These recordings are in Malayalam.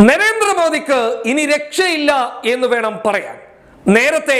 നരേന്ദ്രമോദിക്ക് ഇനി രക്ഷയില്ല എന്ന് വേണം പറയാൻ. നേരത്തെ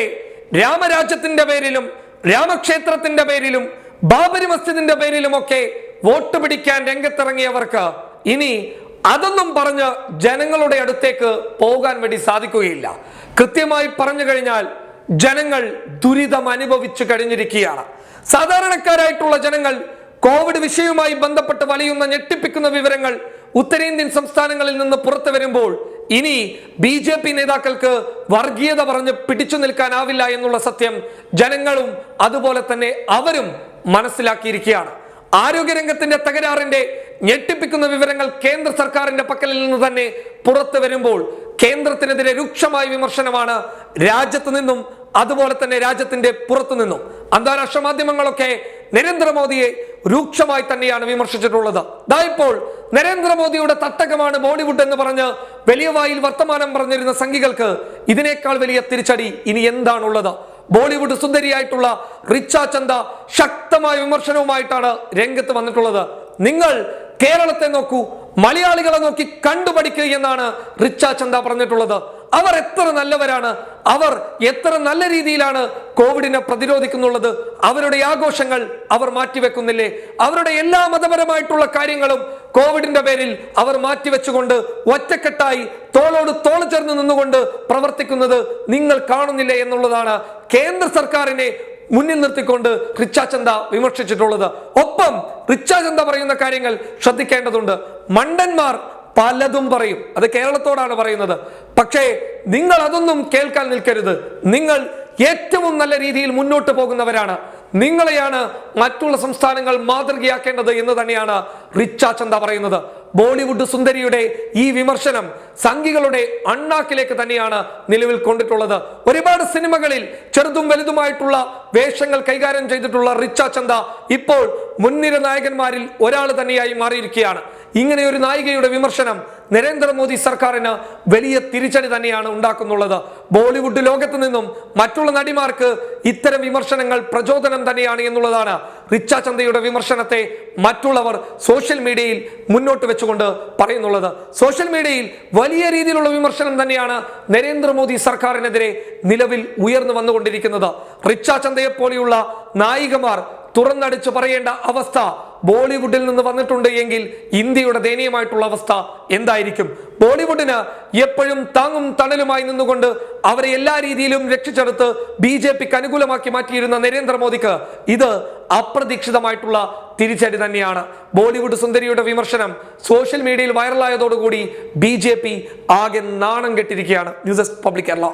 രാമരാജ്യത്തിന്റെ പേരിലും രാമക്ഷേത്രത്തിന്റെ പേരിലും ബാബരി മസ്ജിദിന്റെ പേരിലുമൊക്കെ വോട്ട് പിടിക്കാൻ രംഗത്തിറങ്ങിയവർക്ക് ഇനി അതൊന്നും പറഞ്ഞ് ജനങ്ങളുടെ അടുത്തേക്ക് പോകാൻ വേണ്ടി സാധിക്കുകയില്ല. കൃത്യമായി പറഞ്ഞു കഴിഞ്ഞാൽ ജനങ്ങൾ ദുരിതം അനുഭവിച്ചു കഴിഞ്ഞിരിക്കുകയാണ്. സാധാരണക്കാരായിട്ടുള്ള ജനങ്ങൾ കോവിഡ് വിഷയവുമായി ബന്ധപ്പെട്ട് വലിയുന്ന ഞെട്ടിപ്പിക്കുന്ന വിവരങ്ങൾ ഉത്തരേന്ത്യൻ സംസ്ഥാനങ്ങളിൽ നിന്ന് പുറത്തു വരുമ്പോൾ ഇനി BJP നേതാക്കൾക്ക് വർഗീയത പറഞ്ഞ് പിടിച്ചു നിൽക്കാനാവില്ല എന്നുള്ള സത്യം ജനങ്ങളും അതുപോലെ തന്നെ അവരും മനസ്സിലാക്കിയിരിക്കുകയാണ്. ആരോഗ്യരംഗത്തിന്റെ തകരാറിന്റെ ഞെട്ടിപ്പിക്കുന്ന വിവരങ്ങൾ കേന്ദ്ര സർക്കാരിന്റെ പക്കലിൽ നിന്ന് തന്നെ പുറത്തു വരുമ്പോൾ കേന്ദ്രത്തിനെതിരെ രൂക്ഷമായ വിമർശനമാണ് രാജ്യത്ത് നിന്നും അതുപോലെ തന്നെ രാജ്യത്തിന്റെ പുറത്തു നിന്നും. അന്താരാഷ്ട്ര മാധ്യമങ്ങളൊക്കെ നരേന്ദ്രമോദിയെ രൂക്ഷമായി തന്നെയാണ് വിമർശിച്ചിട്ടുള്ളത്. ഇപ്പോൾ നരേന്ദ്രമോദിയുടെ തട്ടകമാണ് ബോളിവുഡ് എന്ന് പറഞ്ഞ് വലിയ വായിൽ വർത്തമാനം പറഞ്ഞിരുന്ന സംഘികൾക്ക് ഇതിനേക്കാൾ വലിയ തിരിച്ചടി ഇനി എന്താണുള്ളത്? ബോളിവുഡ് സുന്ദരിയായിട്ടുള്ള റിച്ച ചന്ദ ശക്തമായ വിമർശനവുമായിട്ടാണ് രംഗത്ത് വന്നിട്ടുള്ളത്. നിങ്ങൾ കേരളത്തെ നോക്കൂ, മലയാളികളെ നോക്കി കണ്ടുപഠിക്കുക എന്നാണ് റിച്ച ചന്ദ പറഞ്ഞിട്ടുള്ളത്. അവർ എത്ര നല്ലവരാണ്, അവർ എത്ര നല്ല രീതിയിലാണ് കോവിഡിനെ പ്രതിരോധിക്കുന്നുള്ളത്. അവരുടെ ആഘോഷങ്ങൾ അവർ മാറ്റിവെക്കുന്നില്ലേ? അവരുടെ എല്ലാ മതപരമായിട്ടുള്ള കാര്യങ്ങളും കോവിഡിന്റെ പേരിൽ അവർ മാറ്റിവെച്ചുകൊണ്ട് ഒറ്റക്കെട്ടായി തോളോട് തോൾ ചേർന്ന് നിന്നുകൊണ്ട് പ്രവർത്തിക്കുന്നത് നിങ്ങൾ കാണുന്നില്ലേ എന്നുള്ളതാണ് കേന്ദ്ര സർക്കാരിനെ മുന്നിൽ നിർത്തിക്കൊണ്ട് റിച്ച ചന്ദ വിമർശിച്ചിട്ടുള്ളത്. ഒപ്പം റിച്ച ചന്ദ പറയുന്ന കാര്യങ്ങൾ ശ്രദ്ധിക്കേണ്ടതുണ്ട്. മണ്ടന്മാർ പലതും പറയും, അത് കേരളത്തോടാണ് പറയുന്നത്. പക്ഷേ നിങ്ങൾ അതൊന്നും കേൾക്കാൻ നിൽക്കരുത്. നിങ്ങൾ ഏറ്റവും നല്ല രീതിയിൽ മുന്നോട്ട് പോകുന്നവരാണ്. നിങ്ങളെയാണ് മറ്റുള്ള സംസ്ഥാനങ്ങൾ മാതൃകയാക്കേണ്ടത് എന്ന് തന്നെയാണ് റിച്ച ചന്ദ പറയുന്നത്. ബോളിവുഡ് സുന്ദരിയുടെ ഈ വിമർശനം സംഘികളുടെ അണ്ണാക്കിലേക്ക് തന്നെയാണ് നിലവിൽ കൊണ്ടിട്ടുള്ളത്. ഒരുപാട് സിനിമകളിൽ ചെറുതും വലുതുമായിട്ടുള്ള വേഷങ്ങൾ കൈകാര്യം ചെയ്തിട്ടുള്ള റിച്ച ചന്ദ ഇപ്പോൾ മുൻനിര നായകന്മാരിൽ ഒരാൾ തന്നെയായി മാറിയിരിക്കുകയാണ്. ഇങ്ങനെ ഒരു നായികയുടെ വിമർശനം നരേന്ദ്രമോദി സർക്കാരിന് വലിയ തിരിച്ചടി തന്നെയാണ് ഉണ്ടാക്കുന്നുള്ളത്. ബോളിവുഡ് ലോകത്ത് നിന്നും മറ്റുള്ള നടിമാർക്ക് ഇത്തരം വിമർശനങ്ങൾ പ്രചോദനം തന്നെയാണ് എന്നുള്ളതാണ് റിച്ച ചന്ദയുടെ വിമർശനത്തെ മറ്റുള്ളവർ സോഷ്യൽ മീഡിയയിൽ മുന്നോട്ട് വെച്ചുകൊണ്ട് പറയുന്നുള്ളത്. സോഷ്യൽ മീഡിയയിൽ വലിയ രീതിയിലുള്ള വിമർശനം തന്നെയാണ് നരേന്ദ്രമോദി സർക്കാരിനെതിരെ നിലവിൽ ഉയർന്നു വന്നുകൊണ്ടിരിക്കുന്നത്. റിച്ച ചന്ദയെ പോലെയുള്ള നായികമാർ തുറന്നടിച്ചു പറയേണ്ട അവസ്ഥ ബോളിവുഡിൽ നിന്ന് വന്നിട്ടുണ്ട് എങ്കിൽ ഇന്ത്യയുടെ ദയനീയമായിട്ടുള്ള അവസ്ഥ എന്തായിരിക്കും? ബോളിവുഡിന് എപ്പോഴും താങ്ങും തണലുമായി നിന്നുകൊണ്ട് അവരെ എല്ലാ രീതിയിലും രക്ഷിച്ചെടുത്ത് BJPക്ക് അനുകൂലമാക്കി മാറ്റിയിരുന്ന നരേന്ദ്രമോദിക്ക് ഇത് അപ്രതീക്ഷിതമായിട്ടുള്ള തിരിച്ചടി തന്നെയാണ്. ബോളിവുഡ് സുന്ദരിയുടെ വിമർശനം സോഷ്യൽ മീഡിയയിൽ വൈറലായതോടുകൂടി BJP ആകെ നാണം കെട്ടിരിക്കുകയാണ്. News desk public Kerala.